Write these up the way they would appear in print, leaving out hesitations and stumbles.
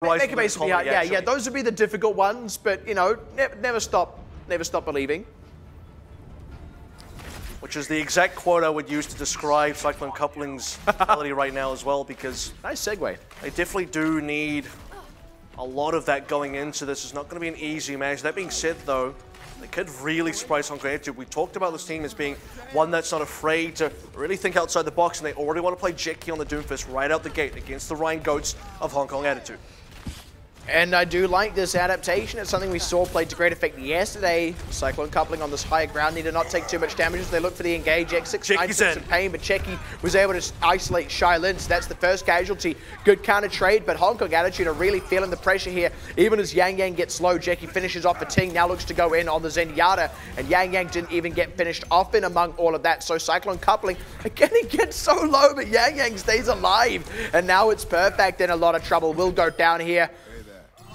Make it basically hard. Yeah, those would be the difficult ones, but you know, never stop believing. Which is the exact quote I would use to describe Cyclone Coupling's ability right now as well, because nice segue. They definitely do need a lot of that going into this. It's not going to be an easy match. That being said, though, they could really surprise Hong Kong Attitude. We talked about this team as being one that's not afraid to really think outside the box, and they already want to play Jackie on the Doomfist right out the gate against the Rhine Goats of Hong Kong Attitude. And I do like this adaptation. It's something we saw played to great effect yesterday. Cyclone Coupling on this higher ground need to not take too much damage as they look for the engage. X6 took some pain, but Checky was able to isolate Shailin, so that's the first casualty. Good counter trade, but Hong Kong Attitude are really feeling the pressure here. Even as Yang Yang gets low, Checky finishes off a Ting, now looks to go in on the Zenyatta, and Yang Yang didn't even get finished off in among all of that. So Cyclone Coupling, again, he gets so low, but Yang Yang stays alive. And now it's Perfect in a lot of trouble. Will go down here.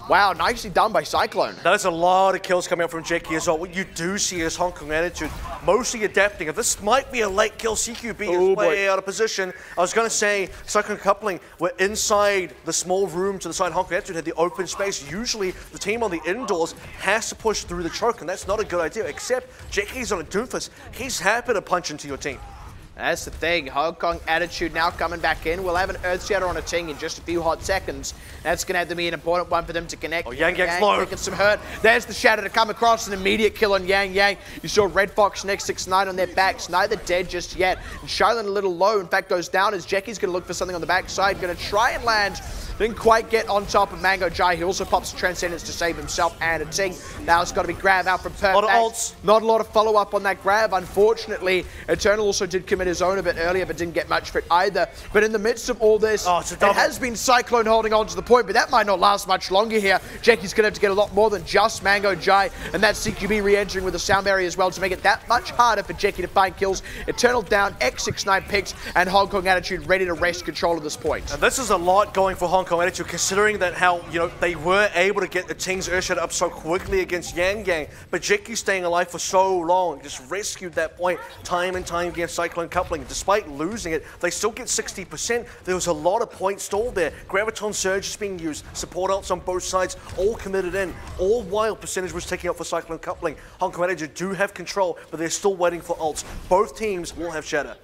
Wow, nicely done by Cyclone. There's a lot of kills coming up from Jackie as well. What you do see is Hong Kong Attitude mostly adapting. If this might be a late kill, CQB is way out of position. I was going to say, Cyclone Coupling were inside the small room to the side. Hong Kong Attitude had the open space. Usually, the team on the indoors has to push through the choke, and that's not a good idea, except Jackie's on a Doomfist. He's happy to punch into your team. That's the thing. Hong Kong Attitude now coming back in. We'll have an Earth Shatter on a Ting in just a few hot seconds. That's going to have to be an important one for them to connect. Oh, Yang Yang's low. Taking some hurt. There's the Shatter to come across. An immediate kill on Yang Yang. You saw Red Fox and X69 on their backs. Neither dead just yet. And Shailin a little low. In fact, goes down as Jackie's going to look for something on the backside. Going to try and land. Didn't quite get on top of Mango Jai. He also pops Transcendence to save himself and a Ting. Now it's got to be grab out from Perfect. A lot of ults. Not a lot of follow-up on that grab, unfortunately. Eternal also did commit his own a bit earlier, but didn't get much for it either. But in the midst of all this, it has been Cyclone holding on to the point, but that might not last much longer here. Jackie's going to have to get a lot more than just Mango Jai, and that's CQB re-entering with a sound barrier as well to make it that much harder for Jackie to find kills. Eternal down, X69 picks, and Hong Kong Attitude ready to wrest control at this point. And this is a lot going for Hong Kong Attitude, considering that how, you know, they were able to get the Ting's Earthshatter up so quickly against Yang Yang, but Jackie staying alive for so long, just rescued that point time and time against Cyclone Coupling. Despite losing it, they still get 60%. There was a lot of points stalled there. Graviton Surge is being used, support ults on both sides, all committed in, all while percentage was taking up for Cyclone Coupling. Hong Kong Attitude do have control, but they're still waiting for ults. Both teams will have Shatter.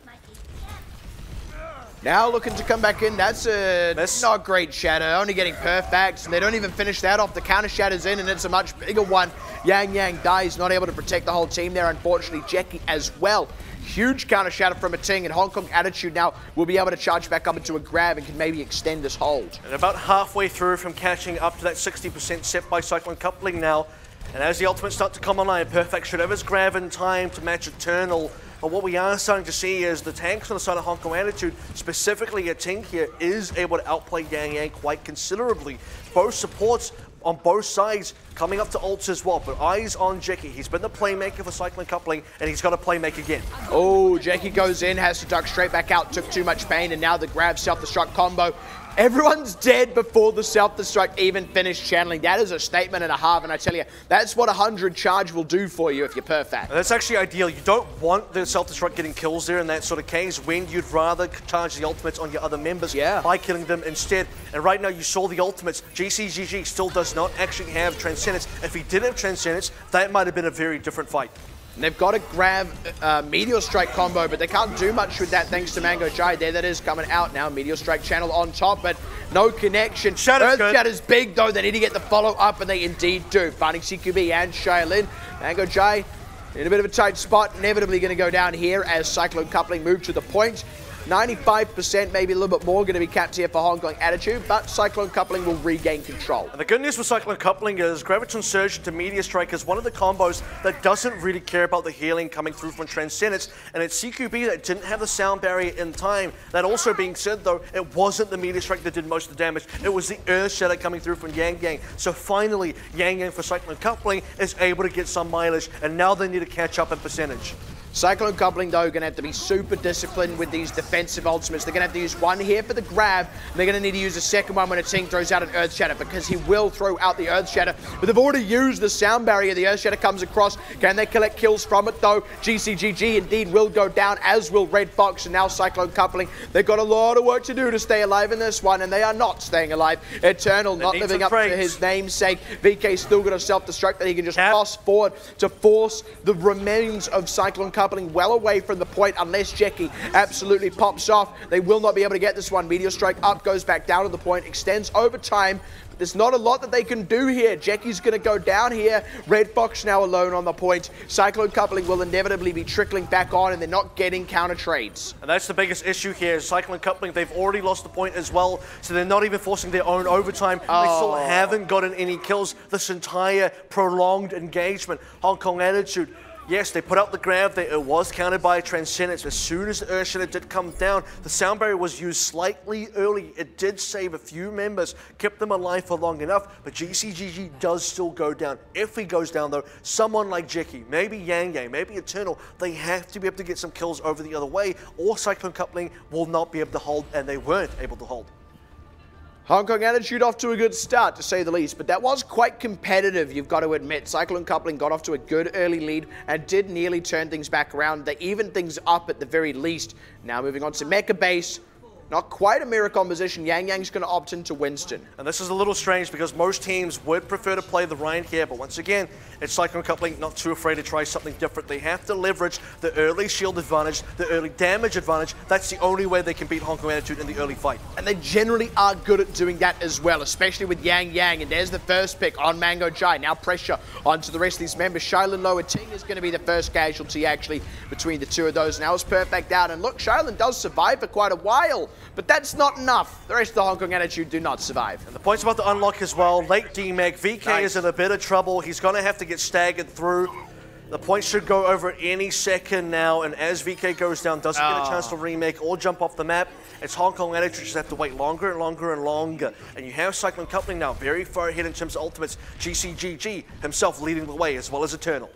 Now looking to come back in, that's a not great Shatter, only getting Perfect, and they don't even finish that off. The counter Shatter's in, and it's a much bigger one. Yang Yang dies, not able to protect the whole team there, unfortunately. Jackie as well. Huge counter Shatter from a Ting, and Hong Kong Attitude now will be able to charge back up into a grab and can maybe extend this hold. And about halfway through from catching up to that 60% set by Cyclone Coupling now, and as the ultimates start to come online, Perfect should have his grab in time to match Eternal. But what we are starting to see is the tanks on the side of Hong Kong Attitude, specifically a Ting here, is able to outplay Yang Yang quite considerably. Both supports on both sides coming up to ults as well, but eyes on Jackie. He's been the playmaker for Cyclone Coupling, and he's got to playmake again. Oh, Jackie goes in, has to duck straight back out, took too much pain, and now the grab self-destruct combo. Everyone's dead before the self-destruct even finished channeling. That is a statement and a half, and I tell you, that's what 100 charge will do for you if you're Perfect. And that's actually ideal. You don't want the self-destruct getting kills there in that sort of case when you'd rather charge the ultimates on your other members by killing them instead. And right now you saw the ultimates. GCGG still does not actually have Transcendence. If he did have Transcendence, that might have been a very different fight. And they've got to grab Meteor Strike combo, but they can't do much with that thanks to Mango Jai. There that is coming out now. Meteor Strike channel on top, but no connection. Earthshatter's big, though. They need to get the follow-up, and they indeed do. Finding CQB and Shailin. Mango Jai in a bit of a tight spot. Inevitably going to go down here as Cyclone Coupling move to the point. 95%, maybe a little bit more, going to be capped here for Hong Kong Attitude, but Cyclone Coupling will regain control. And the good news for Cyclone Coupling is Graviton Surge into Meteor Strike is one of the combos that doesn't really care about the healing coming through from Transcendence, and it's CQB that didn't have the sound barrier in time. That also being said, though, it wasn't the Meteor Strike that did most of the damage. It was the Earth Shatter coming through from Yang Yang. So finally, Yang Yang for Cyclone Coupling is able to get some mileage, and now they need to catch up in percentage. Cyclone Coupling, though, going to have to be super disciplined with these defensive ultimates. They're going to have to use one here for the grab, and they're going to need to use a second one when a Ting throws out an Earth Shatter, because he will throw out the Earth Shatter. But they've already used the sound barrier. The Earth Shatter comes across. Can they collect kills from it, though? GCGG indeed will go down, as will Red Fox, and now Cyclone Coupling. They've got a lot of work to do to stay alive in this one, and they are not staying alive. Eternal not living up to his namesake. VK still got a self-destruct that he can just cross forward to force the remains of Cyclone Coupling well away from the point, unless Jackie absolutely pops off. They will not be able to get this one. Meteor Strike up, goes back down to the point, extends over time. But there's not a lot that they can do here. Jackie's going to go down here. Red Fox now alone on the point. Cyclone Coupling will inevitably be trickling back on, and they're not getting counter trades. And that's the biggest issue here. Cyclone Coupling, they've already lost the point as well, so they're not even forcing their own overtime. They still haven't gotten any kills this entire prolonged engagement. Hong Kong Attitude, yes, they put out the grab. It was countered by a Transcendence. As soon as the Earth Shatter did come down, the sound barrier was used slightly early. It did save a few members, kept them alive for long enough, but GCGG does still go down. If he goes down, though, someone like Jackie, maybe Yang Yang, maybe Eternal, they have to be able to get some kills over the other way, or Cyclone Coupling will not be able to hold, and they weren't able to hold. Hong Kong Attitude off to a good start, to say the least, but that was quite competitive, you've got to admit. Cyclone Coupling got off to a good early lead and did nearly turn things back around. They evened things up at the very least. Now moving on to Mecha Base. Not quite a mirror composition. Yang Yang's going to opt into Winston. And this is a little strange because most teams would prefer to play the Ryan here, but once again, it's Cyclone Coupling not too afraid to try something different. They have to leverage the early shield advantage, the early damage advantage. That's the only way they can beat Hong Kong Attitude in the early fight. And they generally are good at doing that as well, especially with Yang Yang. And there's the first pick on Mango Jai. Now pressure onto the rest of these members. Shylin Lower Ting is going to be the first casualty, actually, between the two of those. Now it's perfect out. And look, Shylin does survive for quite a while, but that's not enough. The rest of the Hong Kong Attitude do not survive. And the point's about to unlock as well. Late DMAG. VK is in a bit of trouble. He's going to have to get staggered through. The point should go over any second now, and as VK goes down, doesn't get a chance to remake or jump off the map. It's Hong Kong Attitude just have to wait longer and longer and longer. And you have Cyclone Coupling now very far ahead in terms of ultimates. GCGG himself leading the way, as well as Eternal.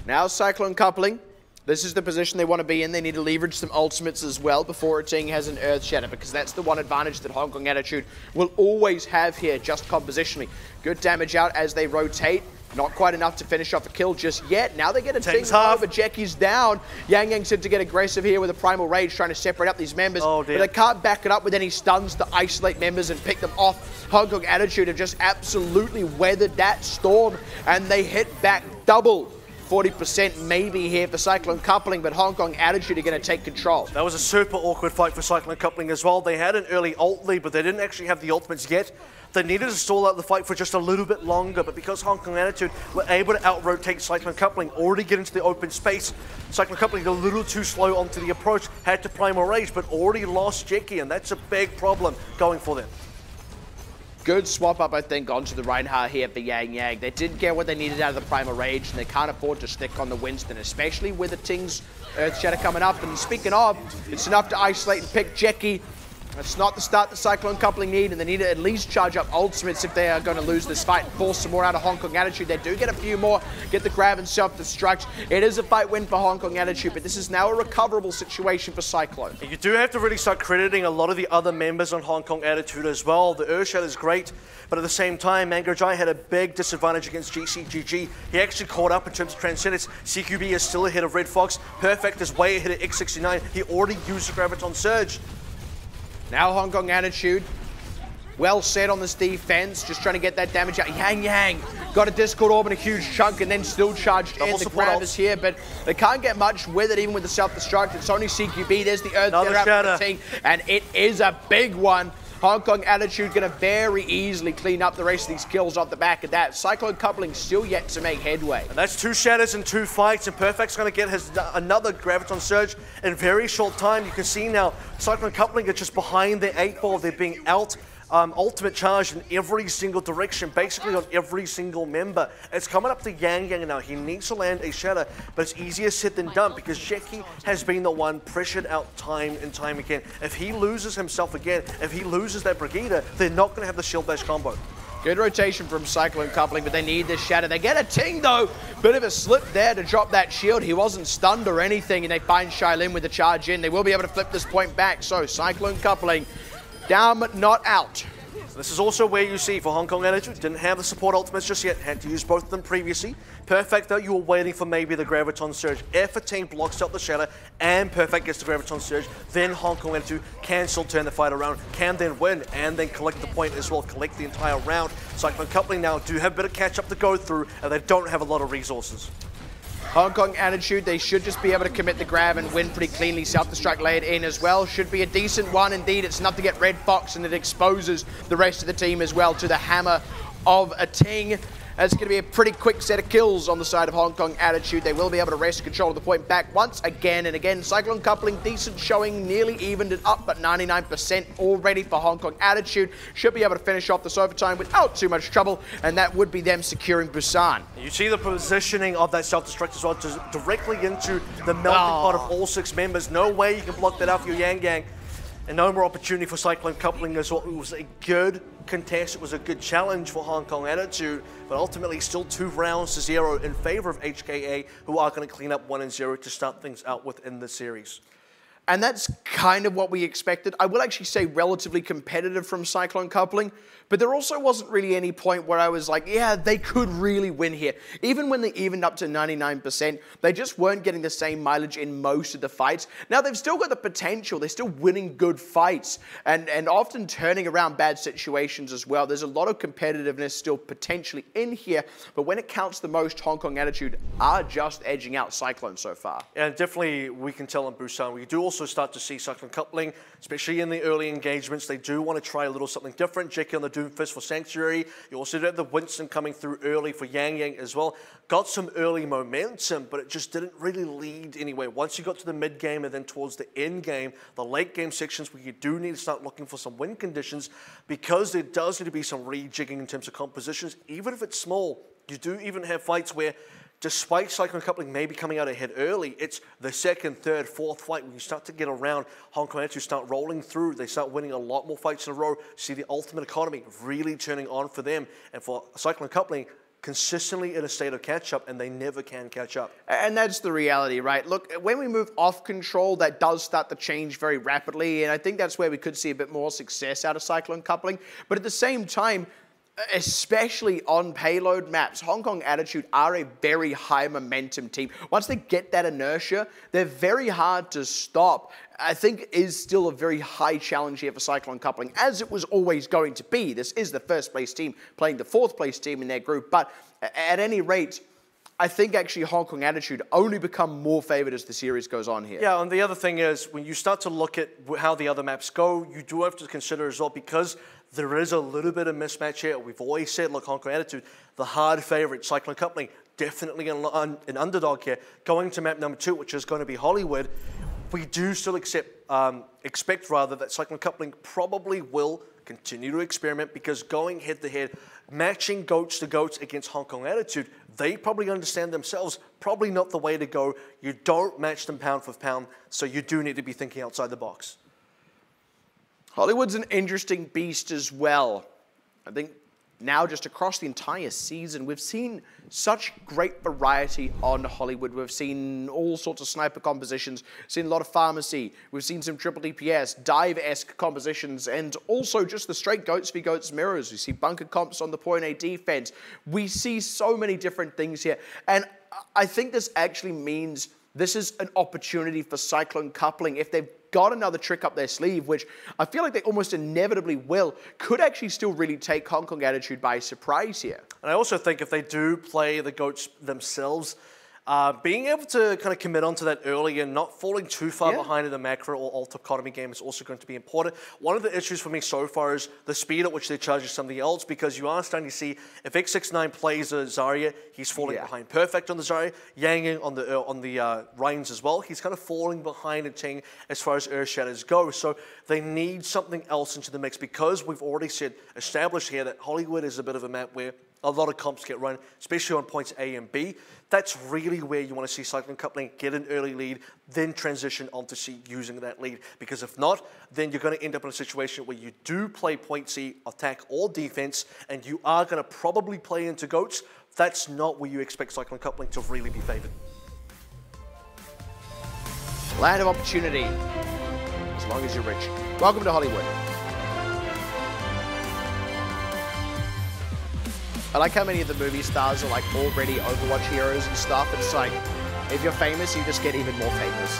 Now Cyclone Coupling. This is the position they want to be in. They need to leverage some ultimates as well before Ting has an Earth Shatter, because that's the one advantage that Hong Kong Attitude will always have here, just compositionally. Good damage out as they rotate. Not quite enough to finish off a kill just yet. Now they get a Ting over. Jackie's down. Yang Yang said to get aggressive here with a Primal Rage, trying to separate up these members. But they can't back it up with any stuns to isolate members and pick them off. Hong Kong Attitude have just absolutely weathered that storm, and they hit back double. 40% maybe here for Cyclone Coupling, but Hong Kong Attitude are going to take control. That was a super awkward fight for Cyclone Coupling as well. They had an early ult lead, but they didn't actually have the ultimates yet. They needed to stall out the fight for just a little bit longer, but because Hong Kong Attitude were able to out-rotate Cyclone Coupling, already get into the open space, Cyclone Coupling a little too slow onto the approach, had to Primal Rage, but already lost Jackie, and that's a big problem going for them. Good swap up, I think, onto the Reinhardt here for Yang Yang. They didn't get what they needed out of the Primal Rage, and they can't afford to stick on the Winston, especially with the Ting's Earth Shatter coming up. And speaking of, it's enough to isolate and pick Jackie. It's not the start the Cyclone Coupling need, and they need to at least charge up ultimates if they are going to lose this fight and force some more out of Hong Kong Attitude. They do get a few more, get the grab and self-destruct. It is a fight win for Hong Kong Attitude, but this is now a recoverable situation for Cyclone. You do have to really start crediting a lot of the other members on Hong Kong Attitude as well. The Earth Shatter is great, but at the same time, Mango Jai had a big disadvantage against GCGG. He actually caught up in terms of Transcendence. CQB is still ahead of Red Fox. Perfect is way ahead of X69. He already used the Graviton Surge. Now Hong Kong Attitude, well set on this defense, just trying to get that damage out. Yang Yang got a Discord Orb and a huge chunk, and then still charged in. The grab is here, but they can't get much with it, even with the self-destruct. It's only CQB. There's the Earth Shatter, and it is a big one. Hong Kong Attitude going to very easily clean up the rest of these kills off the back of that. Cyclone Coupling still yet to make headway. And that's 2 shatters in 2 fights, and Perfect's going to get another Graviton Surge in very short time. You can see now Cyclone Coupling are just behind their 8 ball. They're being out ultimate charge in every single direction, basically on every single member. It's coming up to Yang Yang now. He needs to land a shatter, but it's easier said than done because Jackie has been the one pressured out time and time again. If he loses himself again, if he loses that Brigida, they're not going to have the shield bash combo. Good rotation from Cyclone coupling, but they need this shatter. They get a ting though. Bit of a slip there to drop that shield. He wasn't stunned or anything, and they find Shailin with the charge in. They will be able to flip this point back. So Cyclone coupling down but not out. This is also where you see for Hong Kong Attitude, didn't have the support ultimates just yet, had to use both of them previously. Perfect though, you were waiting for maybe the Graviton Surge. If a team blocks out the Shatter and Perfect gets the Graviton Surge, then Hong Kong Attitude can still turn the fight around, can then win, and then collect the point as well, collect the entire round. Cyclone Coupling now do have a bit of catch up to go through, and they don't have a lot of resources. Hong Kong Attitude, they should just be able to commit the grab and win pretty cleanly. Self-destruct laid in as well. Should be a decent one indeed. It's enough to get Red Fox, and it exposes the rest of the team as well to the hammer of a ting. It's going to be a pretty quick set of kills on the side of Hong Kong Attitude. They will be able to wrest control of the point back once again and again. Cyclone coupling, decent showing, nearly evened it up, but 99% already for Hong Kong Attitude. Should be able to finish off this overtime without too much trouble, and that would be them securing Busan. You see the positioning of that self-destruct as well, directly into the melting pot of all 6 members. No way you can block that out for your Yang Gang. And no more opportunity for Cyclone coupling as well. It was a good contest. It was a good challenge for Hong Kong Attitude, but ultimately still 2 rounds to 0 in favor of HKA, who are going to clean up 1-0 to start things out within the series. And that's kind of what we expected. I will actually say relatively competitive from Cyclone coupling, but there also wasn't really any point where I was like, yeah, they could really win here. Even when they evened up to 99%, they just weren't getting the same mileage in most of the fights. Now, they've still got the potential. They're still winning good fights and often turning around bad situations as well. There's a lot of competitiveness still potentially in here, but when it counts the most, Hong Kong Attitude are just edging out Cyclone so far. And definitely we can tell on Busan, we do also start to see Cyclone coupling, especially in the early engagements. They do want to try a little something different. Jackie on the Doomfist for Sanctuary. You also have the Winston coming through early for Yang Yang as well. Got some early momentum, but it just didn't really lead anyway. Once you got to the mid game and then towards the end game, the late game sections where you do need to start looking for some win conditions, because there does need to be some rejigging in terms of compositions. Even if it's small, you do even have fights where despite Cyclone coupling maybe coming out ahead early, it's the second, third, fourth fight when you start to get around. Hong Kong Attitude start rolling through. They start winning a lot more fights in a row. See the ultimate economy really turning on for them. And for Cyclone coupling, consistently in a state of catch-up, and they never can catch up. And that's the reality, right? Look, when we move off control, that does start to change very rapidly, and I think that's where we could see a bit more success out of Cyclone coupling. But at the same time, especially on payload maps, Hong Kong Attitude are a very high momentum team. Once they get that inertia, they're very hard to stop. I think is still a very high challenge here for Cyclone coupling, as it was always going to be. This is the first place team playing the 4th place team in their group, but at any rate, I think actually Hong Kong Attitude only become more favored as the series goes on here. Yeah, and the other thing is, when you start to look at how the other maps go, you do have to consider as well, because there is a little bit of mismatch here. We've always said, look, Hong Kong Attitude, the hard favorite, Cyclone coupling, definitely an underdog here. Going to map number 2, which is going to be Hollywood, we do still expect that Cyclone coupling probably will continue to experiment, because going head-to-head, matching goats to goats against Hong Kong Attitude, they probably understand themselves, probably not the way to go. You don't match them pound for pound, so you do need to be thinking outside the box. Hollywood's an interesting beast as well. I think now just across the entire season, we've seen such great variety on Hollywood. We've seen all sorts of sniper compositions, seen a lot of pharmacy, we've seen some triple DPS, dive-esque compositions, and also just the straight goats v goats mirrors. We see bunker comps on the point A defense. We see so many different things here, and I think this actually means this is an opportunity for Cyclone coupling. If they've got another trick up their sleeve, which I feel like they almost inevitably will, could actually still really take Hong Kong Attitude by surprise here. And I also think if they do play the goats themselves, being able to kind of commit onto that early and not falling too far behind in the macro or alt economy game is also going to be important. One of the issues for me so far is the speed at which they're charging some of the ults, because you are starting to see if X69 plays a Zarya, he's falling behind Perfect on the Zarya, Yang Yang on the Reigns as well. He's kind of falling behind a Ting as far as Earth Shatters go. So they need something else into the mix, because we've already established here that Hollywood is a bit of a map where a lot of comps get run, especially on points A and B. That's really where you want to see Cyclone Coupling get an early lead, then transition onto C using that lead. Because if not, then you're going to end up in a situation where you do play point C, attack or defense, and you are going to probably play into goats. That's not where you expect Cyclone Coupling to really be favored. Land of opportunity, as long as you're rich. Welcome to Hollywood. I like how many of the movie stars are like already Overwatch heroes and stuff. It's like, if you're famous, you just get even more famous.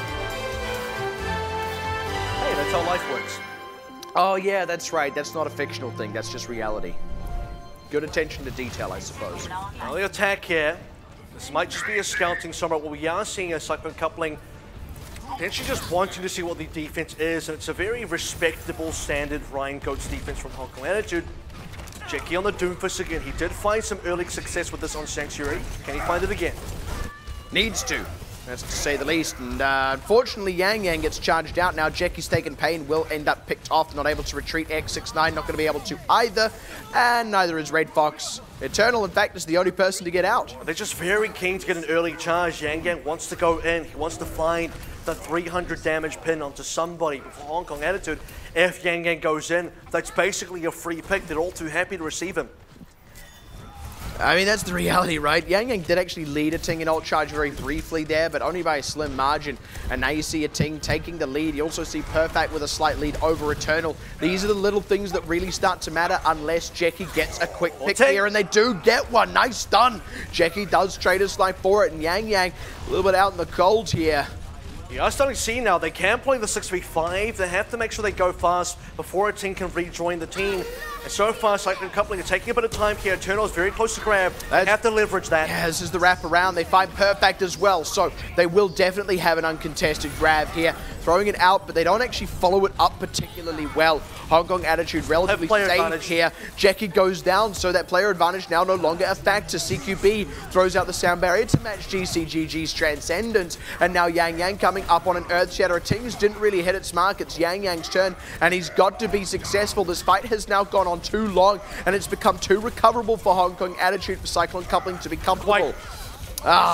Hey, that's how life works. Oh yeah, that's right. That's not a fictional thing. That's just reality. Good attention to detail, I suppose. Early attack here. This might just be a scouting somewhere. What we are seeing is Cyclone Coupling potentially just wanting to see what the defense is, and it's a very respectable standard Ryan Goats defense from Hong Kong Attitude. Jackie on the Doomfist again. He did find some early success with this on Sanctuary. Can he find it again? Needs to. That's to say the least. And unfortunately, Yang Yang gets charged out. Now Jackie's taken pain, will end up picked off, not able to retreat. X69 not going to be able to either. And neither is Red Fox. Eternal, in fact, is the only person to get out. They're just very keen to get an early charge. Yang Yang wants to go in. He wants to find the 300 damage pin onto somebody. But for Hong Kong Attitude, if Yang Yang goes in, that's basically a free pick. They're all too happy to receive him. I mean, that's the reality, right? Yang Yang did actually lead a Ting in ult charge very briefly there, but only by a slim margin. And now you see a Ting taking the lead. You also see Perfect with a slight lead over Eternal. These are the little things that really start to matter unless Jackie gets a quick pick here, and they do get one. Nice stun. Jackie does trade a snipe for it, and Yang Yang a little bit out in the cold here. You are starting to see now, they can play the 6v5. They have to make sure they go fast before a team can rejoin the team. And so far, Cyclone Coupling are taking a bit of time here. Eternal is very close to grab. They have to leverage that. Yeah, this is the wrap around. They find Perfect as well, so they will definitely have an uncontested grab here. Throwing it out, but they don't actually follow it up particularly well. Hong Kong Attitude relatively safe here. Jackie goes down, so that player advantage now no longer a factor. CQB throws out the sound barrier to match GCGG's Transcendence. And now Yang Yang coming up on an Earthshatter. Tings didn't really hit its mark. It's Yang Yang's turn, and he's got to be successful. This fight has now gone on too long, and it's become too recoverable for Hong Kong Attitude for Cyclone Coupling to be comfortable.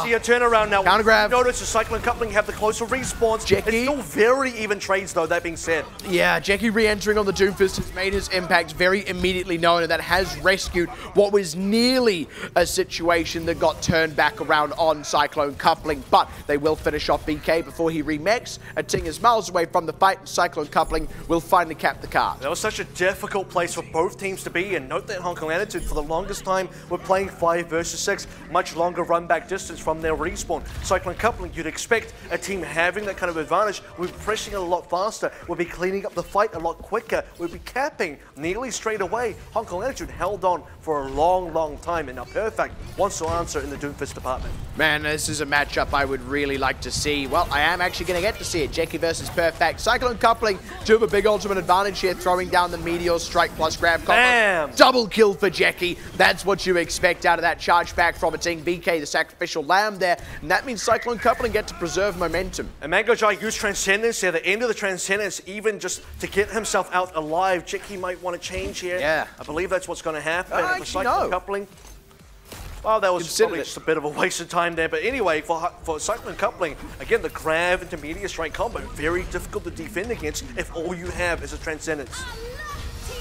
See a turnaround now. Counter grab. Notice the Cyclone Coupling have the closer respawns. Jackie. It's still very even trades though, that being said. Yeah, Jackie re-entering on the Doomfist has made his impact very immediately known, and that has rescued what was nearly a situation that got turned back around on Cyclone Coupling. But they will finish off BK before he remechs. A Ting is miles away from the fight, and Cyclone Coupling will finally cap the card. That was such a difficult place for both teams to be in. Note that Hong Kong Attitude for the longest time were playing 5 versus 6, much longer run back distance from their respawn. Cyclone Coupling, you'd expect a team having that kind of advantage would be pressing a lot faster, would be cleaning up the fight a lot quicker, would be capping nearly straight away. Hong Kong Attitude held on for a long, long time, and now Perfect wants to answer in the Doomfist department. Man, this is a matchup I would really like to see. Well, I am actually going to get to see it. Jackie versus Perfect. Cyclone Coupling do have a big ultimate advantage here, throwing down the Meteor Strike plus grab combo. Bam! Double kill for Jackie. That's what you expect out of that charge back from a Ting. BK, the sacrificial lamb there, and that means Cyclone Coupling get to preserve momentum. And Mango Jai used Transcendence there, the end of the Transcendence, even just to get himself out alive. Jackie might want to change here. Yeah. I believe that's what's going to happen. Actually, Cyclone Coupling. Well, that was probably just a bit of a waste of time there. But anyway, for Cyclone Coupling, again, the grab into Meteor Strike combo, very difficult to defend against if all you have is a Transcendence.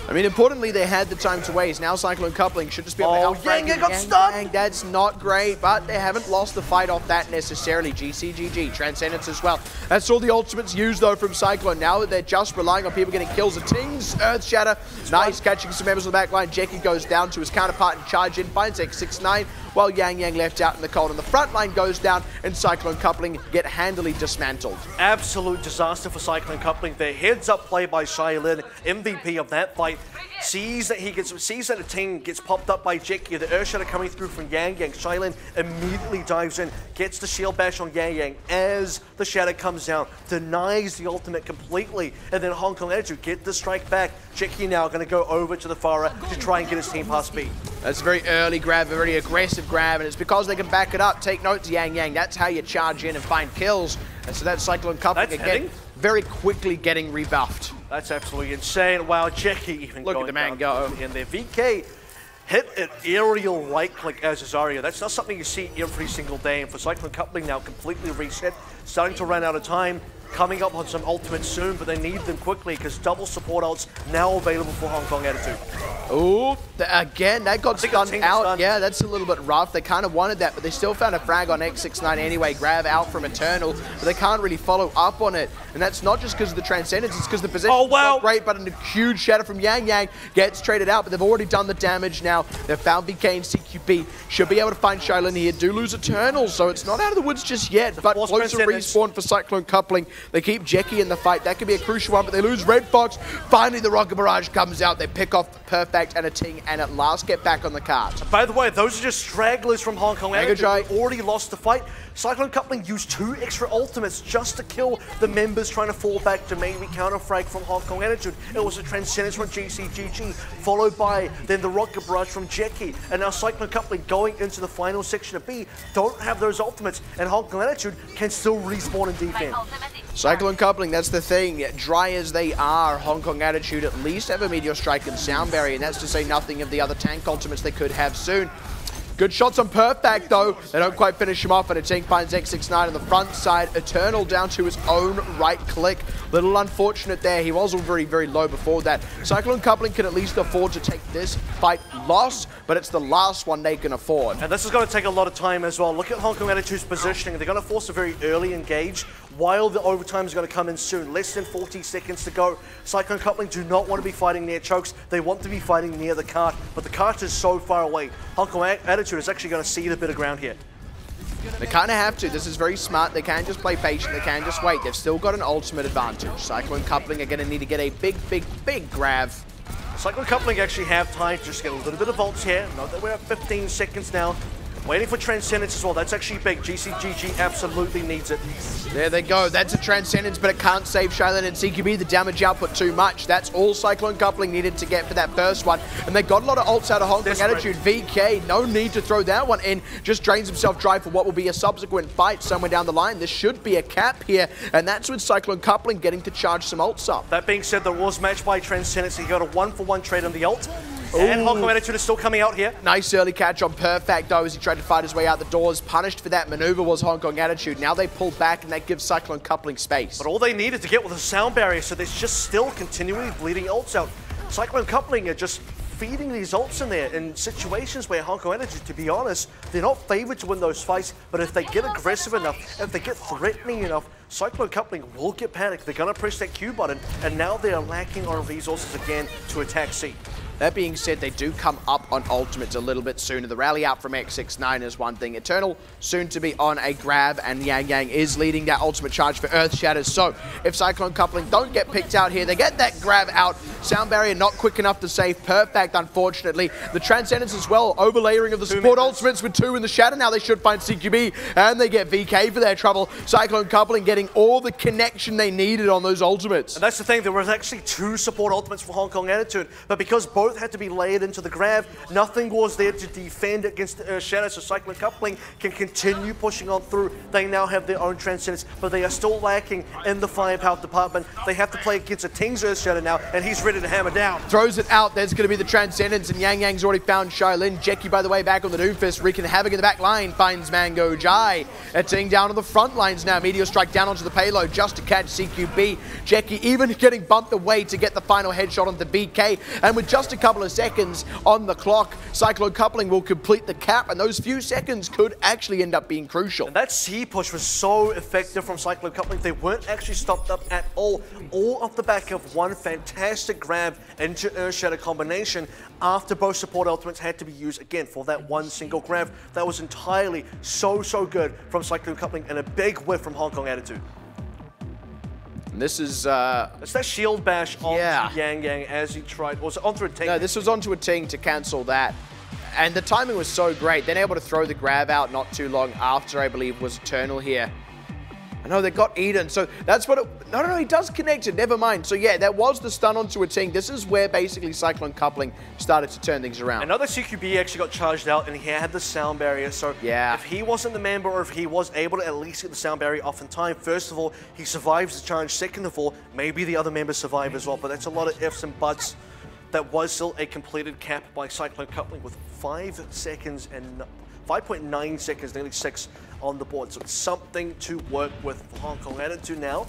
I mean, importantly, they had the time to waste. Now Cyclone Coupling should just be able to outflank. Yang Yang got stunned! That's not great, but they haven't lost the fight off that necessarily. GCGG, Transcendence as well. That's all the ultimates used, though, from Cyclone. Now that they're just relying on people getting kills. The Tings, Earthshatter, nice, catching some members of the back line. Jackie goes down to his counterpart and charge in, finds X69, while Yang Yang left out in the cold. And the front line goes down, and Cyclone Coupling get handily dismantled. Absolute disaster for Cyclone Coupling. Their heads-up play by Shailin, MVP of that fight, sees that a Ting gets popped up by Jackie. The Earthshatter coming through from Yang Yang. Shailin immediately dives in, gets the shield bash on Yang Yang as the Shatter comes down, denies the ultimate completely, and then Hong Kong Attitude get the strike back. Jackie now going to go over to the Farah to try and get his team past B. That's a very early grab, a very aggressive grab, and it's because they can back it up. Take note to Yang Yang. That's how you charge in and find kills. And so that Cyclone Coupling again, very quickly getting rebuffed. That's absolutely insane. Wow, Jackie even Look going at the man down go. in there. VK hit an aerial right click as Azaria. That's not something you see every single day. And for Cyclone Coupling now completely reset, starting to run out of time. Coming up on some ultimates soon, but they need them quickly because double support ults now available for Hong Kong Attitude. Oh, again, that got stunned out. Yeah, that's a little bit rough. They kind of wanted that, but they still found a frag on X69 anyway. Grab out from Eternal, but they can't really follow up on it. And that's not just because of the Transcendence, it's because the position is not great, but a huge shatter from Yang Yang gets traded out, but they've already done the damage now. They've found BK and CQB. Should be able to find Shaolin here. Do lose Eternal, so it's not out of the woods just yet, but closer respawn for Cyclone Coupling. They keep Jackie in the fight. That could be a crucial one, but they lose Red Fox. Finally, the Rocket Barrage comes out. They pick off Perfect and a Ting, and at last get back on the card. By the way, those are just stragglers from Hong Kong Attitude. They already lost the fight. Cyclone Coupling used 2 extra ultimates just to kill the members trying to fall back to maybe counter-frag from Hong Kong Attitude. It was a Transcendence from GCGG, followed by then the Rocket Barrage from Jackie. And now Cyclone Coupling going into the final section of B don't have those ultimates, and Hong Kong Attitude can still respawn and defend. Cyclone Coupling, that's the thing. Dry as they are, Hong Kong Attitude at least have a Meteor Strike and Sound Barrier, and that's to say nothing of the other tank ultimates they could have soon. Good shots on Perfect, though. They don't quite finish him off, and a Ting finds X69 on the front side. Eternal down to his own right click. Little unfortunate there. He was very, very low before that. Cyclone Coupling can at least afford to take this fight loss, but it's the last one they can afford. And this is going to take a lot of time as well. Look at Hong Kong Attitude's positioning. They're going to force a very early engage while the overtime is going to come in soon. Less than 40 seconds to go. Cyclone Coupling do not want to be fighting near chokes. They want to be fighting near the cart, but the cart is so far away. Hong Kong Attitude is actually going to cede a bit of ground here. They kind of have to. This is very smart. They can't just play patient. They can't just wait. They've still got an ultimate advantage. Cyclone Coupling are going to need to get a big, big, big grab. Cyclone Coupling actually have time to just get a little bit of ults here. Note that we're at 15 seconds now. Waiting for Transcendence as well. That's actually big. GCGG absolutely needs it. There they go. That's a Transcendence, but it can't save Shaolin and CQB. The damage output too much. That's all Cyclone Coupling needed to get for that first one. And they got a lot of ults out of Hong Kong Attitude. VK, no need to throw that one in. Just drains himself dry for what will be a subsequent fight somewhere down the line. This should be a cap here. And that's with Cyclone Coupling getting to charge some ults up. That being said, there was match by Transcendence. He got a 1-for-1 trade on the ult. And Hong Kong Attitude is still coming out here. Nice early catch on Perfect, though, as he tried to fight his way out the doors. Punished for that maneuver was Hong Kong Attitude. Now they pull back, and that gives Cyclone Coupling space. But all they needed to get was a sound barrier, so there's just still continually bleeding ults out. Cyclone Coupling are just feeding these ults in there in situations where Hong Kong Attitude, to be honest, they're not favored to win those fights, but if they get aggressive enough, if they get threatening enough, Cyclone Coupling will get panicked. They're going to press that Q button, and now they are lacking on resources again to attack C. That being said, they do come up on ultimates a little bit sooner. The rally out from X69 is one thing. Eternal soon to be on a grab, and Yang Yang is leading that ultimate charge for Earth Shatters. So if Cyclone Coupling don't get picked out here, they get that grab out. Sound barrier not quick enough to save Perfect, unfortunately. The Transcendence as well, overlayering of the support ultimates with 2 in the shatter. Now they should find CQB, and they get VK for their trouble. Cyclone Coupling getting all the connection they needed on those ultimates. And that's the thing, there was actually 2 support ultimates for Hong Kong Attitude, but because both had to be layered into the grab, nothing was there to defend against the Earth Shadow, so Cyclone Coupling can continue pushing on through. They now have their own Transcendence, but they are still lacking in the firepower department. They have to play against a Ting's Earth Shadow now, and he's ready to hammer down. Throws it out, there's going to be the Transcendence, and Yang Yang's already found Shaolin. Jackie, by the way, back on the Doomfist, wreaking havoc in the back line, finds Mango Jai. A Ting down on the front lines now, Meteor Strike down onto the payload just to catch CQB. Jackie even getting bumped away to get the final headshot on the BK, and with just a couple of seconds on the clock, Cyclone Coupling will complete the cap, and those few seconds could actually end up being crucial. And that C push was so effective from Cyclone Coupling. They weren't actually stopped up at all off the back of one fantastic grab into Earth Shatter combination after both support ultimates had to be used again for that one single grab. That was entirely so good from Cyclone Coupling, and a big whiff from Hong Kong Attitude. This is it's that shield bash onto Yang Yang as he tried. Was it onto a Ting? No, this was onto a Ting to cancel that. And the timing was so great. Then able to throw the grab out not too long after, I believe, was Eternal here. I know they got Eden, so that's what it... No, he does connect it, never mind. So yeah, that was the stun onto a Ting. This is where basically Cyclone Coupling started to turn things around. Another CQB actually got charged out, and he had the sound barrier, so if he wasn't the member, or if he was able to at least get the sound barrier off in time, first of all, he survives the charge. Second of all, maybe the other members survive as well, but that's a lot of ifs and buts. that was still a completed cap by Cyclone Coupling with 5 seconds and 5.9 seconds, nearly 6 on the board. So it's something to work with for Hong Kong Attitude now.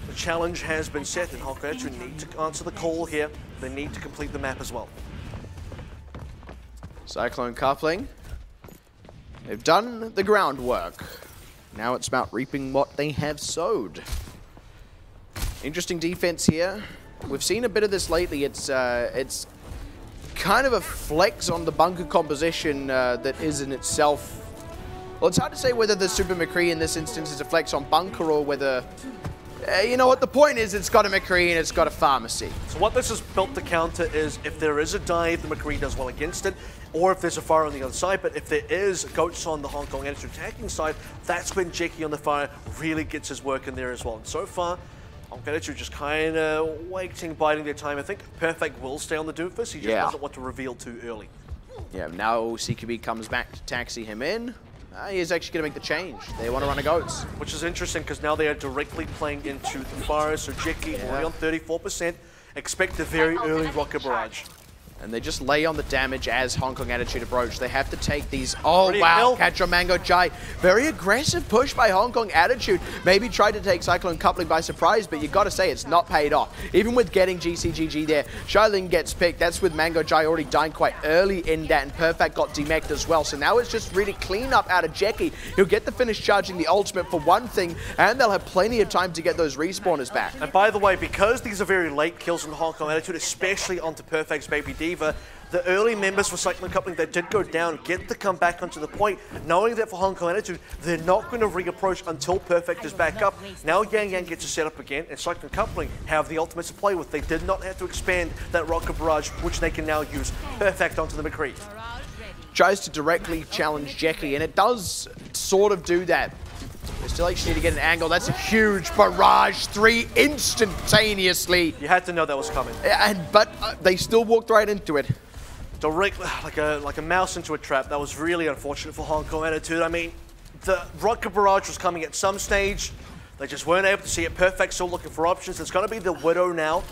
The challenge has been set, and Hong Kong Attitude need to answer the call here. They need to complete the map as well. Cyclone Coupling, they've done the groundwork. Now it's about reaping what they have sowed. Interesting defense here. We've seen a bit of this lately. It's kind of a flex on the bunker composition that is in itself. Well, it's hard to say whether the Super McCree in this instance is a flex on bunker or whether, you know what, the point is it's got a McCree and it's got a pharmacy. So what this is built to counter is if there is a dive, the McCree does well against it, or if there's a fire on the other side. But if there is goats on the Hong Kong Attitude attacking side, that's when Jackie on the fire really gets his work in there as well. And so far, Hong Kong Attitude just kind of waiting, biding their time. I think Perfect will stay on the Doomfist. He just doesn't want to reveal too early. Yeah, now CQB comes back to taxi him in. He is actually going to make the change. They want to run a goats. Which is interesting because now they are directly playing into the fire. So Jackie already on 34%. Expect a very early rocket barrage. And they just lay on the damage as Hong Kong Attitude approach. They have to take these. Oh, wow. Catch on Mango Jai. Very aggressive push by Hong Kong Attitude. Maybe tried to take Cyclone Coupling by surprise, but you got to say it's not paid off. Even with getting GCGG there, Xiaoling gets picked. That's with Mango Jai already dying quite early in that, and Perfect got demeched as well. So now it's just really clean up out of Jackie. He'll get the finish charging the ultimate for one thing, and they'll have plenty of time to get those respawners back. And by the way, because these are very late kills on Hong Kong Attitude, especially onto Perfect's Baby Diva, the early members for Cyclone Coupling that did go down get to come back onto the point, knowing that for Hong Kong Attitude, they're not going to re-approach until Perfect is back up. Now Yang Yang gets to set up again, and Cyclone Coupling have the ultimates to play with. They did not have to expand that rocket barrage, which they can now use. Perfect onto the McCree. Tries to directly challenge Jackie, and it does sort of do that. They still actually need to get an angle. That's a huge barrage, 3 instantaneously. You had to know that was coming. But they still walked right into it. Direct, like a mouse into a trap. That was really unfortunate for Hong Kong Attitude. I mean, the rocket barrage was coming at some stage. They just weren't able to see it. Perfect still looking for options. It's going to be the Widow now.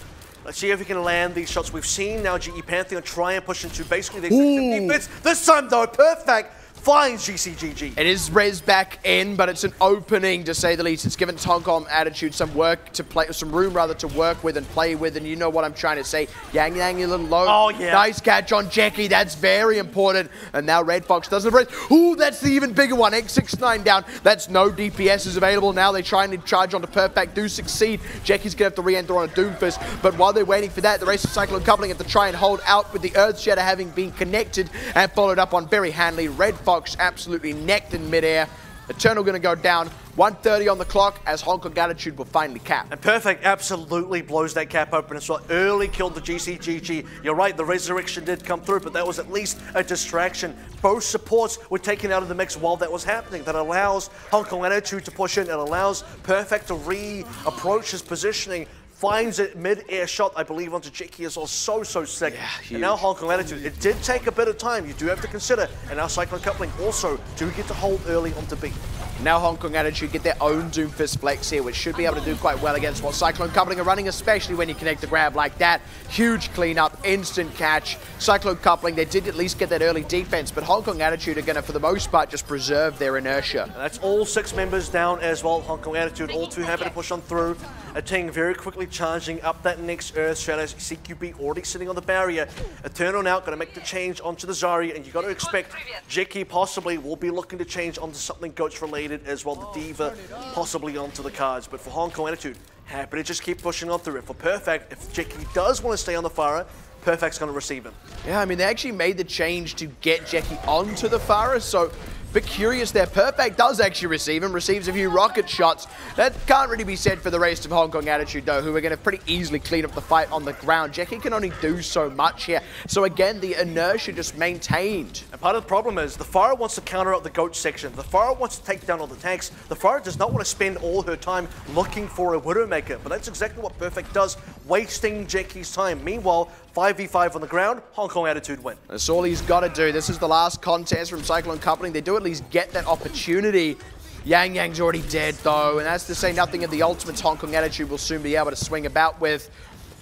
Let's see if he can land these shots. We've seen now GE Pantheon try and push into basically the defense. This time though, Perfect finds GCGG. It is res back in, but it's an opening to say the least. It's given Hong Kong Attitude some work to play, some room rather to work with and play with, and you know what I'm trying to say. Yang Yang a little low. Oh yeah. Nice catch on Jackie. That's very important. And now Red Fox does the res. Ooh, that's the even bigger one. X69 down. That's no DPS is available now. They try and charge onto Perfect. Do succeed. Jackie's gonna have to re-enter on a Doomfist, but while they're waiting for that, the rest of Cyclone Coupling have to try and hold out with the Earthshatter having been connected and followed up on very handily. Red Fox absolutely necked in midair. Eternal going to go down. 1:30 on the clock as Hong Kong Attitude will finally cap. And Perfect absolutely blows that cap open as well. Early killed the GCGG. You're right, the resurrection did come through, but that was at least a distraction. Both supports were taken out of the mix while that was happening. That allows Hong Kong Attitude to push in. It allows Perfect to re-approach his positioning. Finds it mid-air shot, I believe, onto Jackie is also so sick. Yeah, and now Hong Kong Attitude. It did take a bit of time, you do have to consider. And now Cyclone Coupling also do get to hold early onto B. Now Hong Kong Attitude get their own Doomfist flex here, which should be able to do quite well against what Cyclone Coupling are running, especially when you connect the grab like that. Huge cleanup, instant catch. Cyclone Coupling, they did at least get that early defense, but Hong Kong Attitude are going to, for the most part, just preserve their inertia. And that's all 6 members down as well. Hong Kong Attitude, all 2 happy to push on through. A Ting very quickly charging up that next Earthshatter. CQB already sitting on the barrier. Eternal now going to make the change onto the Zarya, and you got to expect Jackie possibly will be looking to change onto something Goats related as well. The Diva possibly onto the cards, but for Hong Kong Attitude, happy to just keep pushing on through it. For Perfect, if Jackie does want to stay on the Farah, Perfect's going to receive him. Yeah, I mean, they actually made the change to get Jackie onto the Farah, so bit curious there. Perfect does actually receive him, receives a few rocket shots. That can't really be said for the rest of Hong Kong Attitude, though, who are going to pretty easily clean up the fight on the ground. Jackie can only do so much here. So again, the inertia just maintained. And part of the problem is the Farah wants to counter out the Goat section. The Farah wants to take down all the tanks. The Farah does not want to spend all her time looking for a Widowmaker, but that's exactly what Perfect does, wasting Jackie's time. Meanwhile, 5v5 on the ground, Hong Kong Attitude win. That's all he's got to do. This is the last contest from Cyclone Coupling. They do at least get that opportunity. Yang Yang's already dead, though, and that's to say nothing of the ultimates Hong Kong Attitude will soon be able to swing about with.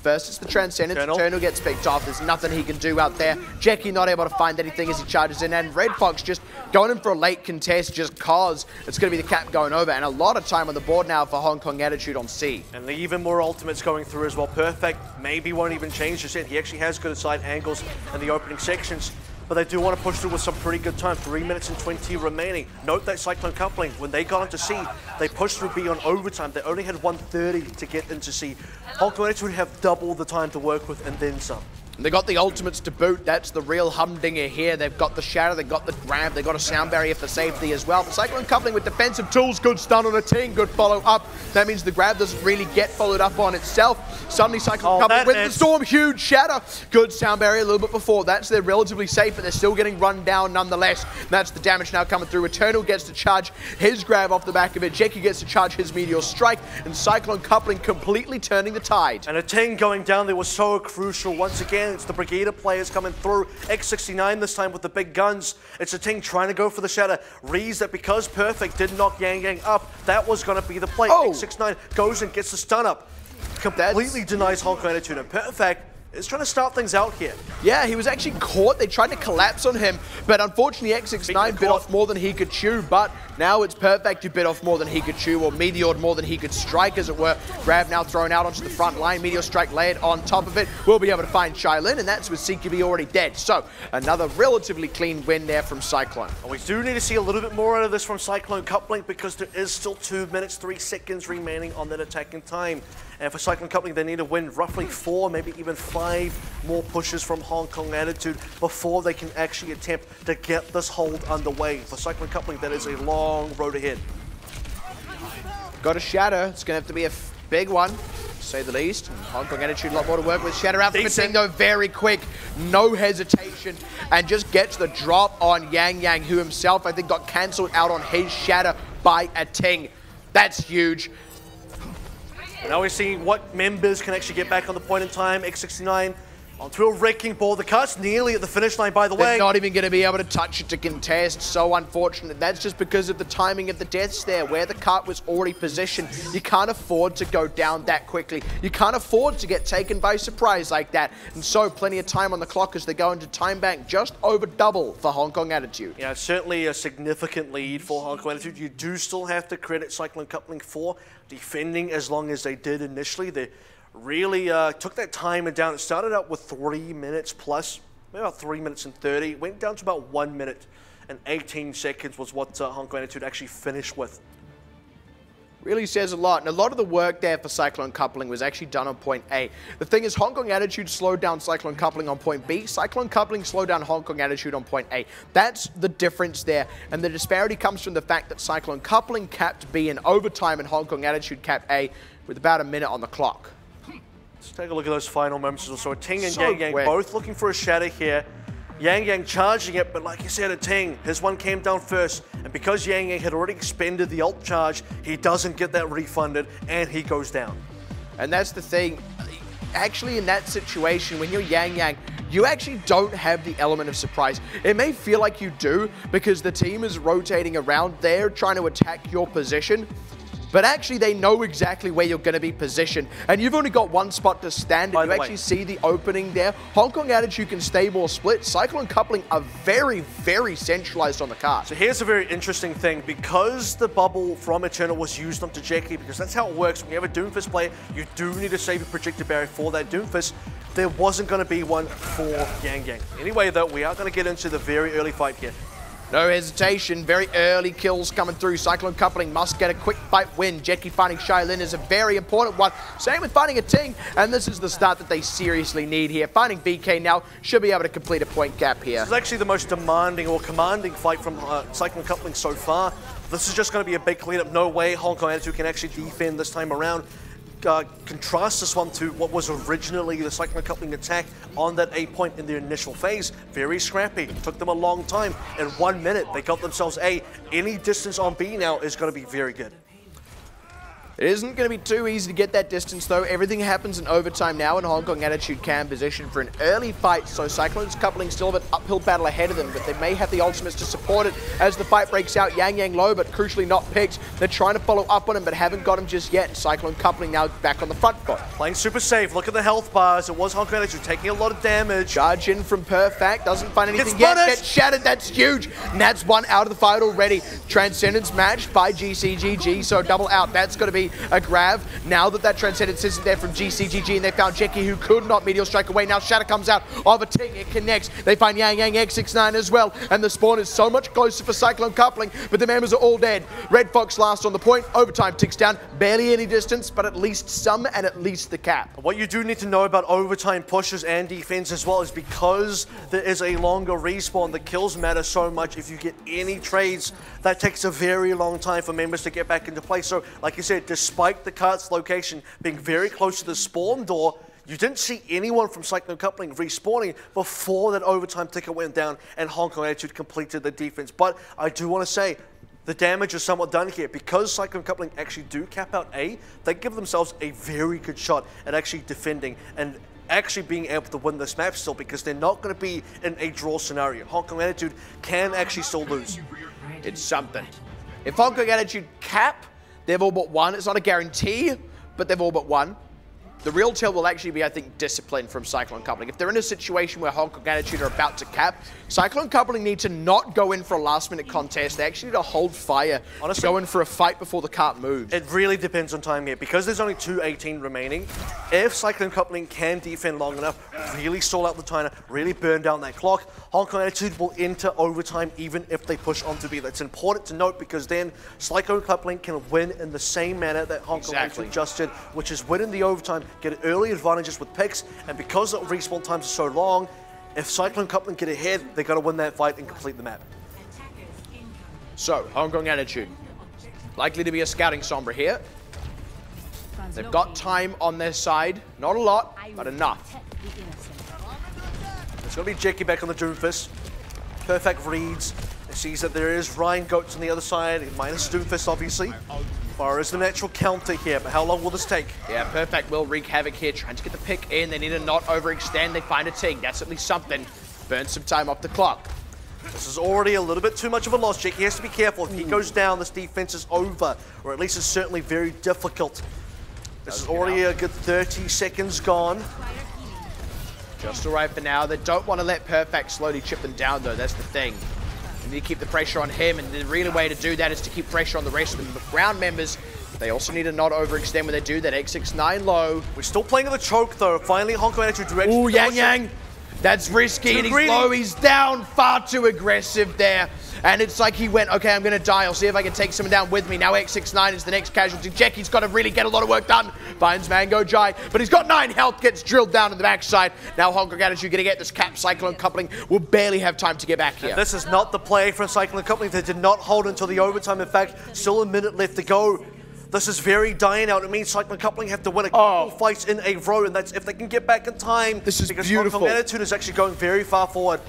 First, it's the Transcendence. Eternal gets picked off. There's nothing he can do out there. Jackie not able to find anything as he charges in. And Red Fox just going in for a late contest just cause it's going to be the cap going over. And a lot of time on the board now for Hong Kong Attitude on C. And even more ultimates going through as well. Perfect maybe won't even change just yet. He actually has good side angles in the opening sections. But they do want to push through with some pretty good time. 3 minutes and 20 remaining. Note that Cyclone coupling, when they got into C, they pushed through B on overtime. They only had 1:30 to get into C. Hong Kong Attitude have double the time to work with and then some. They got the ultimates to boot. That's the real humdinger here. They've got the shatter, they've got the grab, they've got a sound barrier for safety as well. Cyclone coupling with defensive tools, good stun on a team, good follow up. That means the grab doesn't really get followed up on itself. Suddenly Cyclone coupling with the storm, huge shatter. Good sound barrier a little bit before. They're relatively safe, but they're still getting run down nonetheless. That's the damage now coming through. Eternal gets to charge his grab off the back of it. Jackie gets to charge his Meteor Strike, and Cyclone coupling completely turning the tide. And a 10 going down there was so crucial. Once again, it's the Brigada players coming through. X69 this time with the big guns. It's a Ting trying to go for the shatter. Reads that because Perfect did knock Yang Yang up, that was going to be the play. X69 goes and gets the stun up. Completely denies Hong Kong Attitude. And Perfect is trying to start things out here. Yeah, he was actually caught. They tried to collapse on him, but unfortunately X69 bit off more than he could chew. But now it's Perfect who bit off more than he could chew, or Meteored more than he could strike, as it were. Grab now thrown out onto the front line. Meteor Strike layered on top of it. We'll be able to find Shailin, and that's with CQB already dead. So another relatively clean win there from Cyclone. And we do need to see a little bit more out of this from Cyclone coupling, because there is still 2 minutes, 3 seconds remaining on that attacking time. And for Cyclone coupling, they need to win roughly 4, maybe even 5 more pushes from Hong Kong Attitude before they can actually attempt to get this hold underway. For Cyclone coupling, that is a long road ahead. Got a shatter. It's going to have to be a big one, to say the least. And Hong Kong Attitude, a lot more to work with. Shatter out from Ting, though, very quick. No hesitation. And just gets the drop on Yang Yang, who himself, I think, got cancelled out on his shatter by a Ting. That's huge. Now we're seeing what members can actually get back on the point in time. X69 onto a wrecking ball. The cut's nearly at the finish line, by the way. They're not even going to be able to touch it to contest. So unfortunate. That's just because of the timing of the deaths there, where the cut was already positioned. You can't afford to go down that quickly. You can't afford to get taken by surprise like that. And so plenty of time on the clock as they go into time bank, just over double for Hong Kong Attitude. Yeah, certainly a significant lead for Hong Kong Attitude. You do still have to credit Cyclone coupling for defending as long as they did initially. They really took that time and down. It started out with 3 minutes plus, maybe about 3 minutes and 30. Went down to about 1 minute and 18 seconds was what Hong Kong Attitude actually finished with. Really says a lot, and a lot of the work there for Cyclone coupling was actually done on point A. The thing is, Hong Kong Attitude slowed down Cyclone coupling on point B. Cyclone coupling slowed down Hong Kong Attitude on point A. That's the difference there, and the disparity comes from the fact that Cyclone coupling capped B in overtime and Hong Kong Attitude capped A with about a minute on the clock. Let's take a look at those final moments. So Ting and Yang Yang both looking for a shatter here. Yang Yang charging it, but like you said, Ting, his one came down first, and because Yang Yang had already expended the ult charge, he doesn't get that refunded, and he goes down. And that's the thing. Actually, in that situation, when you're Yang Yang, you actually don't have the element of surprise. It may feel like you do, because the team is rotating around. They're trying to attack your position. But actually, they know exactly where you're going to be positioned. And you've only got one spot to stand. And you actually see the opening there. Hong Kong Attitude can stay more split. Cyclone coupling are very, very centralized on the card. So here's a very interesting thing. Because the bubble from Eternal was used onto Jackie, because that's how it works. When you have a Doomfist player, you do need to save a projector barrier for that Doomfist. There wasn't going to be one for Yang Yang. Anyway, though, we are going to get into the very early fight here. No hesitation, very early kills coming through. Cyclone coupling must get a quick fight win. Jackie finding Shailin is a very important one. Same with finding a Ting, and this is the start that they seriously need here. Finding BK now should be able to complete a point gap here. This is actually the most demanding or commanding fight from Cyclone coupling so far. This is just going to be a big cleanup. No way Hong Kong Attitude can actually defend this time around. Contrast this one to what was originally the Cyclone coupling attack on that A point in their initial phase. Very scrappy. Took them a long time. In 1 minute, they got themselves A. Any distance on B now is going to be very good. It isn't going to be too easy to get that distance, though. Everything happens in overtime now, and Hong Kong Attitude can position for an early fight, so Cyclone's coupling still have an uphill battle ahead of them, but they may have the ultimates to support it as the fight breaks out. Yang low, but crucially not picked. They're trying to follow up on him, but haven't got him just yet. Cyclone coupling now back on the front foot. Playing super safe. Look at the health bars. It was Hong Kong Attitude taking a lot of damage. Charge in from Perfect. Doesn't find anything yet. Gets shattered. That's huge. And that's one out of the fight already. Transcendence matched by GCGG, so double out. That's going to be a grab. Now that Transcendence isn't there from GCGG, and they found Jackie, who could not Meteor Strike away. Now Shatter comes out of a Ting. It connects. They find Yang X69 as well. And the spawn is so much closer for Cyclone coupling, but the members are all dead. Red Fox last on the point. Overtime ticks down. Barely any distance, but at least some and at least the cap. What you do need to know about overtime pushes and defense as well is because there is a longer respawn, the kills matter so much. If you get any trades, that takes a very long time for members to get back into play. So, like you said, despite the cart's location being very close to the spawn door, you didn't see anyone from Cyclone Coupling respawning before that overtime ticket went down and Hong Kong Attitude completed the defense. But I do want to say, the damage is somewhat done here. Because Cyclone Coupling actually do cap out A, they give themselves a very good shot at actually defending and actually being able to win this map still, because they're not going to be in a draw scenario. Hong Kong Attitude can actually still lose. It's something. If Hong Kong Attitude cap, they've all but won. It's not a guarantee, but they've all but won. The real tell will actually be, I think, discipline from Cyclone Coupling. If they're in a situation where Hong Kong Attitude are about to cap, Cyclone Coupling need to not go in for a last-minute contest. They actually need to hold fire, honestly, go in for a fight before the cart moves. It really depends on time here. Because there's only 2:18 remaining, if Cyclone Coupling can defend long enough, really stall out the timer, really burn down that clock, Hong Kong Attitude will enter overtime even if they push on to B. That's important to note, because then Cyclone Coupling can win in the same manner that Hong Kong Attitude just did, which is win in the overtime, get early advantages with picks, and because the respawn times are so long, if Cyclone Coupling get ahead, they got to win that fight and complete the map. So, Hong Kong Attitude, likely to be a scouting Sombra here. They've got time on their side, not a lot, but enough. It's going to be Jackie back on the Doomfist. Perfect reads. It sees that there is Ryan Goats on the other side, minus Doomfist obviously. Far is the natural counter here, but how long will this take? Yeah, Perfect will wreak havoc here, trying to get the pick in. They need to not overextend. They find a Ting. That's at least something. Burn some time off the clock. This is already a little bit too much of a loss. Jackie has to be careful. If he goes down, this defense is over, or at least it's certainly very difficult. This is already a good 30 seconds gone. Just all right for now. They don't want to let Perfect slowly chip them down, though. That's the thing. They need to keep the pressure on him, and the real way to do that is to keep pressure on the rest of the ground members. They also need to not overextend when they do that. X69 low. We're still playing with the choke, though. Finally, Hong Kong Attitude direction. Ooh, Yang. That's risky, and he's low. He's down. Far too aggressive there. And it's like he went, okay, I'm going to die. I'll see if I can take someone down with me. Now X69 is the next casualty. Jackie's got to really get a lot of work done. Finds Mango Jai, but he's got 9 health, gets drilled down in the backside. Now Hong Kong Attitude going to get this cap. Cyclone Coupling will barely have time to get back here. And this is not the play from Cyclone Coupling. They did not hold until the overtime. In fact, still a minute left to go. This is very dying out. It means Cyclone Coupling have to win a couple fights in a row, and that's if they can get back in time. This is because beautiful. Hong Kong Attitude is actually going very far forward.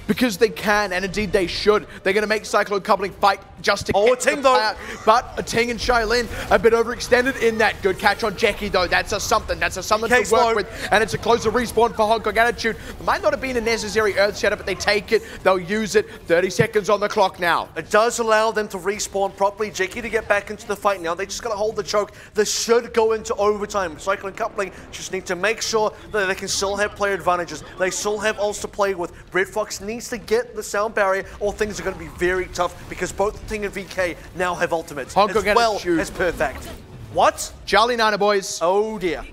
Because they can, and indeed they should. They're going to make Cyclone Coupling fight just to get a Ting, though. Out. But a Ting and Shailin a bit overextended in that. Good catch on Jackie, though. That's a something. That's a something to work with. And it's a closer respawn for Hong Kong Attitude. It might not have been a necessary Earth Shatter, but they take it. They'll use it. 30 seconds on the clock now. It does allow them to respawn properly. Jackie to get back into the fight now. They just got to hold the choke. This should go into overtime. Cyclone Coupling just need to make sure that they can still have player advantages. They still have ults to play with. Red Fox needs to get the sound barrier, or things are going to be very tough, because both Ting and VK now have ultimates, as well as Perfect. What? Charlie Niner boys. Oh dear.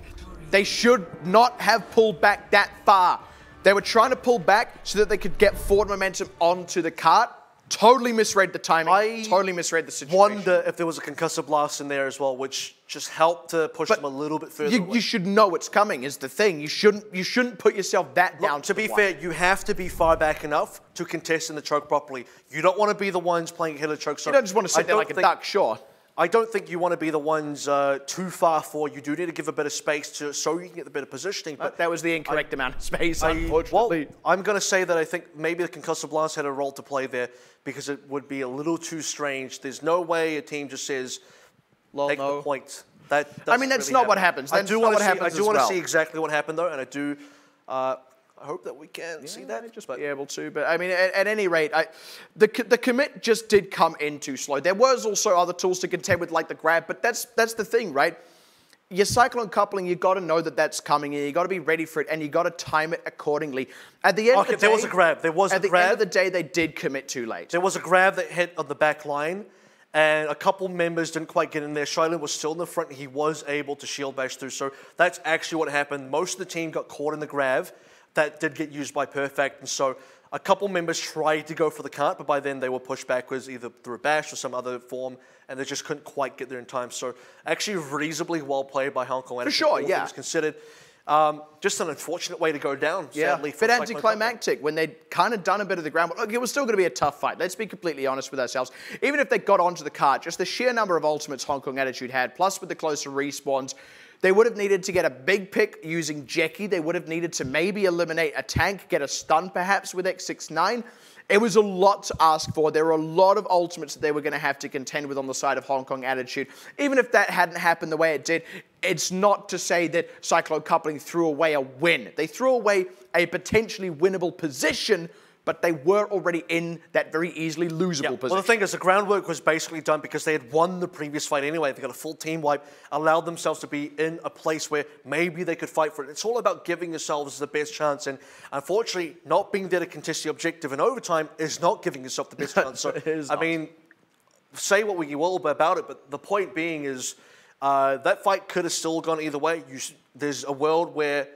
They should not have pulled back that far. They were trying to pull back so that they could get forward momentum onto the cart. Totally misread the timing. Totally misread the situation. Wonder if there was a concussive blast in there as well, which just helped to push them a little bit further away. You should know it's coming is the thing. You shouldn't put yourself that down. To be fair, you have to be far back enough to contest in the choke properly. You don't want to be the ones playing ahead of the choke. So you don't just want to sit there like a duck, sure. I don't think you want to be the ones too far forward. You do need to give a bit of space so you can get the better positioning. But that was the incorrect amount of space, unfortunately. Well, I'm going to say that I think maybe the concussive blast had a role to play there, because it would be a little too strange. There's no way a team just says, take the point. I mean, that's not what happens. That's not what happens. I do want to see exactly what happened, though, and I do. I hope that we can see that. Just be able to, but I mean, at any rate, the commit just did come in too slow. There was also other tools to contend with, like the grab, but that's the thing, right? Your Cyclone coupling, you got to know that that's coming in. You got to be ready for it, and you got to time it accordingly. At the end of the day, there was a grab. There was a grab. At the end of the day, they did commit too late. There was a grab that hit on the back line, and a couple members didn't quite get in there. Shylin was still in the front. He was able to shield bash through, so that's actually what happened. Most of the team got caught in the grab. That did get used by Perfect, and so a couple members tried to go for the cart, but by then they were pushed backwards either through a bash or some other form, and they just couldn't quite get there in time. So actually reasonably well played by Hong Kong. For sure, yeah. Things considered. Just an unfortunate way to go down, sadly. Yeah, bit anticlimactic when they'd kind of done a bit of the ground. Look, it was still going to be a tough fight. Let's be completely honest with ourselves. Even if they got onto the cart, just the sheer number of ultimates Hong Kong Attitude had, plus with the closer respawns, they would have needed to get a big pick using Jackie. They would have needed to maybe eliminate a tank, get a stun perhaps with X69. It was a lot to ask for. There were a lot of ultimates that they were going to have to contend with on the side of Hong Kong Attitude. Even if that hadn't happened the way it did, it's not to say that Cyclone Coupling threw away a win. They threw away a potentially winnable position, but they were already in that very easily losable position. Well, the thing is, the groundwork was basically done because they had won the previous fight anyway. They got a full team wipe, allowed themselves to be in a place where maybe they could fight for it. It's all about giving yourselves the best chance, and unfortunately, not being there to contest the objective in overtime is not giving yourself the best chance. So, I mean, say what you will about it, but the point being is that fight could have still gone either way. There's a world where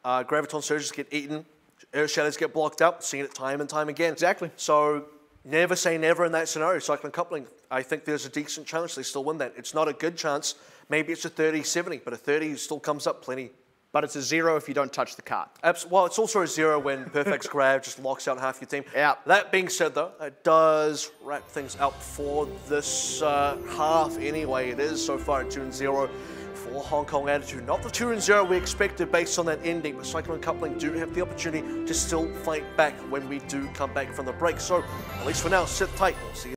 Graviton Surges get eaten, Earth Shadows get blocked up, seen it time and time again. Exactly. So never say never in that scenario. Cyclone Coupling, I think there's a decent chance they still win that. It's not a good chance. Maybe it's a 30-70, but a 30 still comes up plenty. But it's a 0 if you don't touch the cart. Well, it's also a 0 when Perfect's grab just locks out half your team. Yeah. That being said, though, it does wrap things up for this half anyway. It is so far at 2-0. For Hong Kong Attitude. Not the 2-0 we expected based on that ending, but Cyclone Coupling do have the opportunity to still fight back when we do come back from the break. So, at least for now, sit tight. We'll see you.